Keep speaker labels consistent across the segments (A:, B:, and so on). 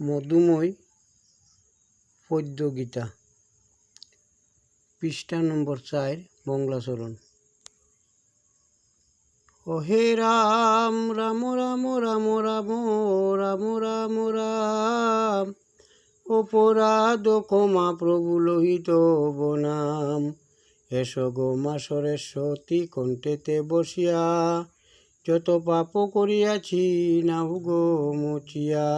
A: মধুময় পদ্য গীতা পৃষ্ঠা নম্বর 4 বাংলাচরণ। হে রাম রাম রাম রাম রাম রাম রাম রাম, অপরাধ ক্ষমা প্রভু লোহিত বনাম। এসো গো মা সরস্বতী কণ্ঠেতে বসিয়া, যত পাপ করিয়াছি নাহু গো মুছিয়া।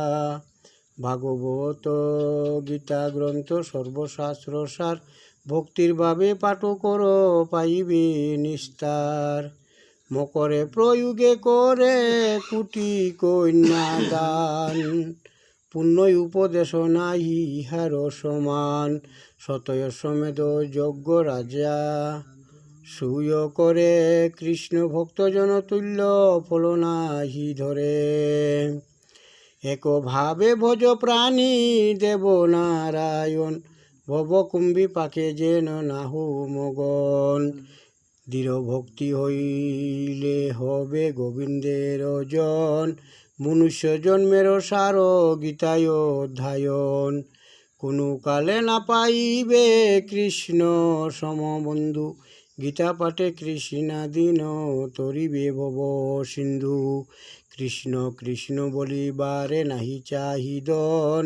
A: ভাগবত গীতা গ্রন্থ সর্বশাস্ত্র সার, ভক্তির ভাবে পাঠ কর পাইবে নিস্তার। মকরে প্রয়োগে করে কুটি কন্যা দান, পুণ্যই উপদেশ নাই ইহার সমান। সতয় সমেদ যজ্ঞ রাজা সুয় করে, কৃষ্ণ ভক্তজন তুল্য ফল নাহি ধরে। একভাবে ভজ প্রাণী দেব নারায়ণ, ভবকুম্ভী পাকে যেন নাহু মগন। দৃঢ় ভক্তি হইলে হবে গোবিন্দের জন, মনুষ্য জন্মের সার গীতায় অধ্যায়ন। কোনো কালে না পাইবে কৃষ্ণ সমবন্ধু, গীতা পাঠে কৃষ্ণাধীন তরিবে ভব সিন্ধু। কৃষ্ণ কৃষ্ণ বলিবারে নাহি চাহিদন,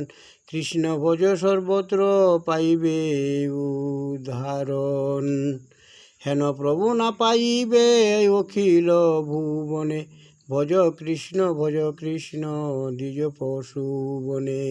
A: কৃষ্ণ ভজ সর্বত্র পাইবে উদ্ধারণ। হেন প্রভু না পাইবে অখিল ভুবনে, ভজ কৃষ্ণ দ্বিজ পশু বনে।